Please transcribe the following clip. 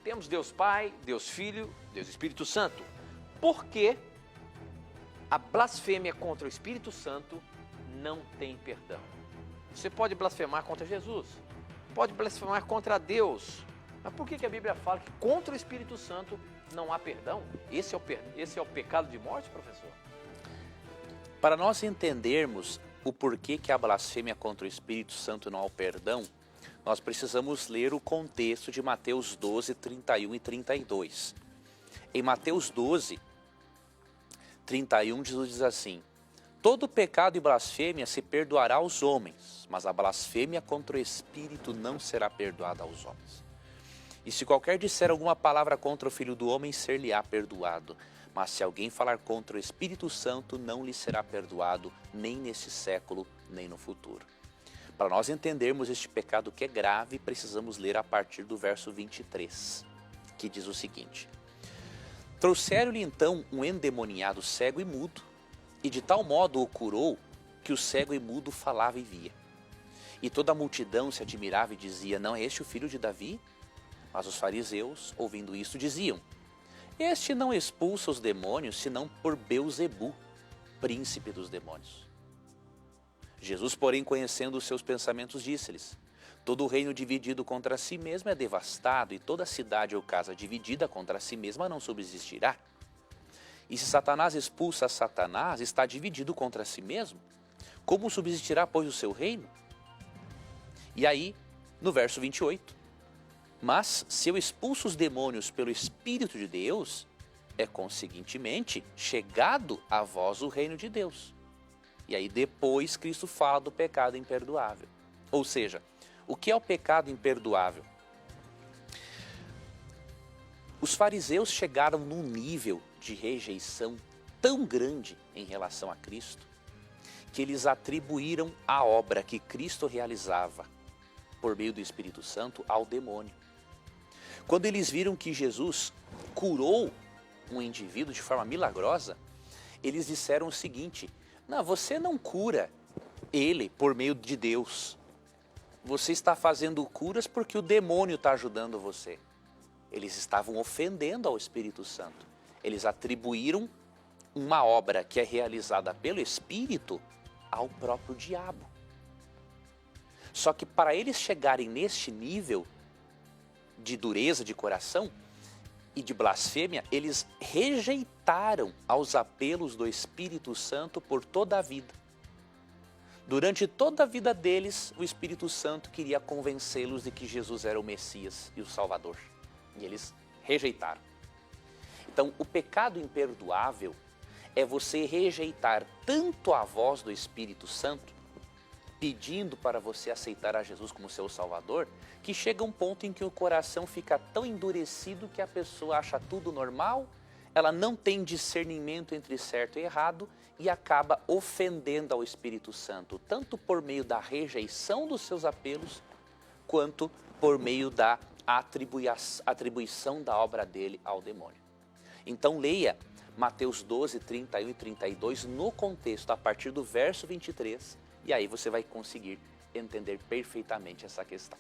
Temos Deus Pai, Deus Filho, Deus Espírito Santo. Por que a blasfêmia contra o Espírito Santo não tem perdão? Você pode blasfemar contra Jesus, pode blasfemar contra Deus, mas por que a Bíblia fala que contra o Espírito Santo não há perdão? Esse é o pecado de morte, professor? Para nós entendermos o porquê que a blasfêmia contra o Espírito Santo não há o perdão, nós precisamos ler o contexto de Mateus 12, 31 e 32. Em Mateus 12, 31, Jesus diz assim: todo pecado e blasfêmia se perdoará aos homens, mas a blasfêmia contra o Espírito não será perdoada aos homens. E se qualquer disser alguma palavra contra o Filho do Homem, ser-lhe-á perdoado. Mas se alguém falar contra o Espírito Santo, não lhe será perdoado, nem neste século, nem no futuro. Para nós entendermos este pecado que é grave, precisamos ler a partir do verso 23, que diz o seguinte: trouxeram-lhe então um endemoniado cego e mudo, e de tal modo o curou, que o cego e mudo falava e via. E toda a multidão se admirava e dizia: não é este o filho de Davi? Mas os fariseus, ouvindo isto, diziam: este não expulsa os demônios, senão por Beelzebu, príncipe dos demônios. Jesus, porém, conhecendo os seus pensamentos, disse-lhes: todo o reino dividido contra si mesmo é devastado, e toda cidade ou casa dividida contra si mesma não subsistirá. E se Satanás expulsa Satanás, está dividido contra si mesmo. Como subsistirá, pois, o seu reino? E aí, no verso 28, mas se eu expulso os demônios pelo Espírito de Deus, é conseguintemente chegado a vós o reino de Deus. E aí depois Cristo fala do pecado imperdoável. Ou seja, o que é o pecado imperdoável? Os fariseus chegaram num nível de rejeição tão grande em relação a Cristo, que eles atribuíram a obra que Cristo realizava por meio do Espírito Santo ao demônio. Quando eles viram que Jesus curou um indivíduo de forma milagrosa, eles disseram o seguinte: não, você não cura ele por meio de Deus. Você está fazendo curas porque o demônio está ajudando você. Eles estavam ofendendo ao Espírito Santo. Eles atribuíram uma obra que é realizada pelo Espírito ao próprio diabo. Só que para eles chegarem neste nível de dureza de coração e de blasfêmia, eles rejeitaram aos apelos do Espírito Santo por toda a vida. Durante toda a vida deles, o Espírito Santo queria convencê-los de que Jesus era o Messias e o Salvador. E eles rejeitaram. Então, o pecado imperdoável é você rejeitar tanto a voz do Espírito Santo, pedindo para você aceitar a Jesus como seu Salvador, que chega um ponto em que o coração fica tão endurecido que a pessoa acha tudo normal, ela não tem discernimento entre certo e errado e acaba ofendendo ao Espírito Santo, tanto por meio da rejeição dos seus apelos, quanto por meio da atribuição da obra dele ao demônio. Então leia Mateus 12, 31 e 32 no contexto, a partir do verso 23, e aí você vai conseguir entender perfeitamente essa questão.